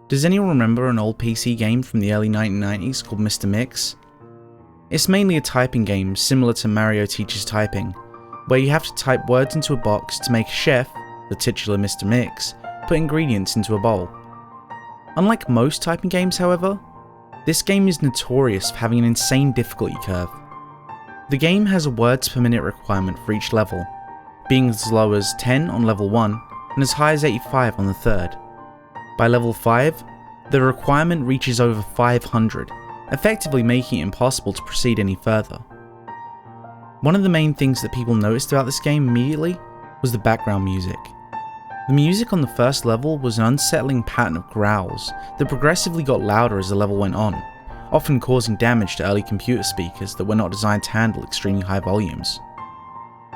Does anyone remember an old PC game from the early 1990s called Mr. Mix? It's mainly a typing game similar to Mario Teaches Typing, where you have to type words into a box to make a chef, the titular Mr. Mix, put ingredients into a bowl. Unlike most typing games, however, this game is notorious for having an insane difficulty curve. The game has a words per minute requirement for each level, being as low as 10 on level 1 and as high as 85 on the third. By level 5, the requirement reaches over 500, effectively making it impossible to proceed any further. One of the main things that people noticed about this game immediately was the background music. The music on the first level was an unsettling pattern of growls that progressively got louder as the level went on, often causing damage to early computer speakers that were not designed to handle extremely high volumes.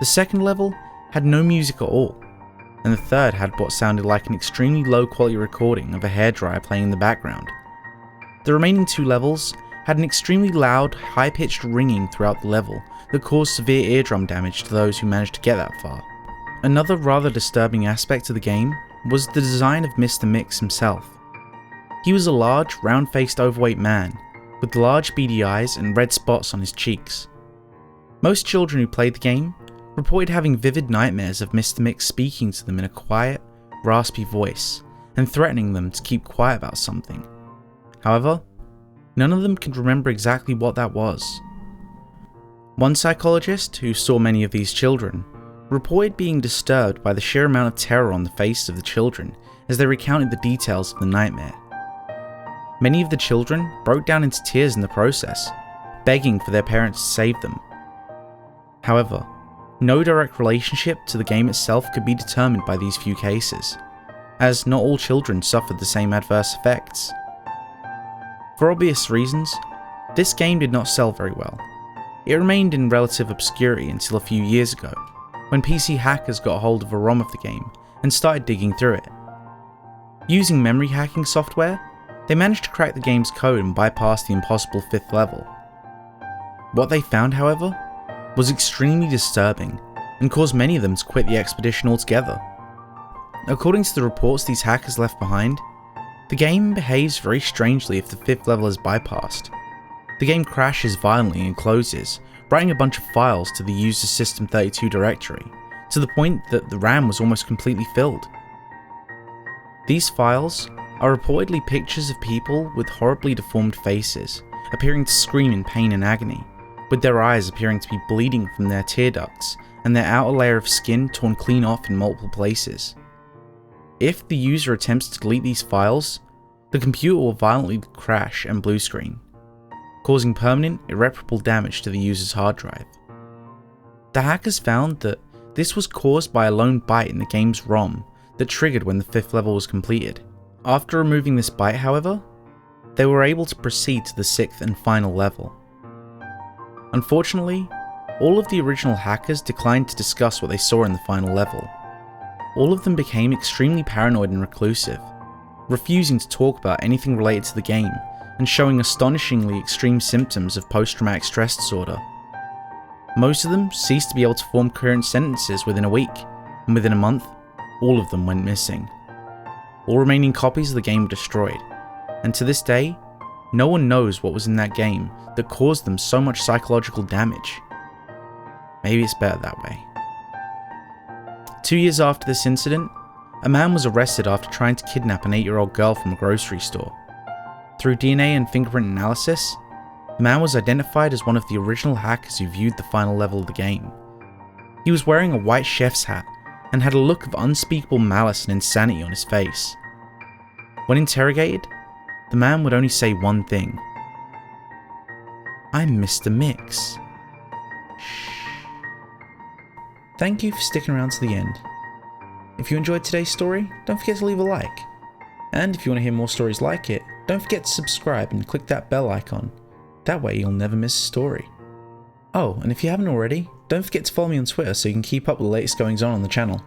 The second level had no music at all, and the third had what sounded like an extremely low quality recording of a hairdryer playing in the background. The remaining 2 levels had an extremely loud, high-pitched ringing throughout the level that caused severe eardrum damage to those who managed to get that far. Another rather disturbing aspect of the game was the design of Mr. Mix himself. He was a large, round-faced overweight man, with large beady eyes and red spots on his cheeks. Most children who played the game reported having vivid nightmares of Mr. Mix speaking to them in a quiet, raspy voice, and threatening them to keep quiet about something. However, none of them could remember exactly what that was. One psychologist, who saw many of these children, reported being disturbed by the sheer amount of terror on the faces of the children as they recounted the details of the nightmare. Many of the children broke down into tears in the process, begging for their parents to save them. However, no direct relationship to the game itself could be determined by these few cases, as not all children suffered the same adverse effects. For obvious reasons, this game did not sell very well. It remained in relative obscurity until a few years ago, when PC hackers got hold of a ROM of the game and started digging through it. Using memory hacking software, they managed to crack the game's code and bypass the impossible 5th level. What they found, however, was extremely disturbing and caused many of them to quit the expedition altogether. According to the reports these hackers left behind, the game behaves very strangely if the 5th level is bypassed. The game crashes violently and closes, writing a bunch of files to the user's System32 directory, to the point that the RAM was almost completely filled. These files are reportedly pictures of people with horribly deformed faces, appearing to scream in pain and agony, with their eyes appearing to be bleeding from their tear ducts and their outer layer of skin torn clean off in multiple places. If the user attempts to delete these files, the computer will violently crash and blue screen, causing permanent, irreparable damage to the user's hard drive. The hackers found that this was caused by a lone byte in the game's ROM that triggered when the 5th level was completed. After removing this byte, however, they were able to proceed to the 6th and final level. Unfortunately, all of the original hackers declined to discuss what they saw in the final level. All of them became extremely paranoid and reclusive, refusing to talk about anything related to the game and showing astonishingly extreme symptoms of post-traumatic stress disorder. Most of them ceased to be able to form coherent sentences within a week, and within a month, all of them went missing. All remaining copies of the game were destroyed, and to this day, no one knows what was in that game that caused them so much psychological damage. Maybe it's better that way. 2 years after this incident, a man was arrested after trying to kidnap an 8-year-old girl from a grocery store. Through DNA and fingerprint analysis, the man was identified as one of the original hackers who viewed the final level of the game. He was wearing a white chef's hat and had a look of unspeakable malice and insanity on his face. When interrogated, the man would only say one thing: "I'm Mr. Mix." Shh. Thank you for sticking around to the end. If you enjoyed today's story, don't forget to leave a like. And if you want to hear more stories like it, don't forget to subscribe and click that bell icon. That way you'll never miss a story. Oh, and if you haven't already, don't forget to follow me on Twitter so you can keep up with the latest goings on the channel.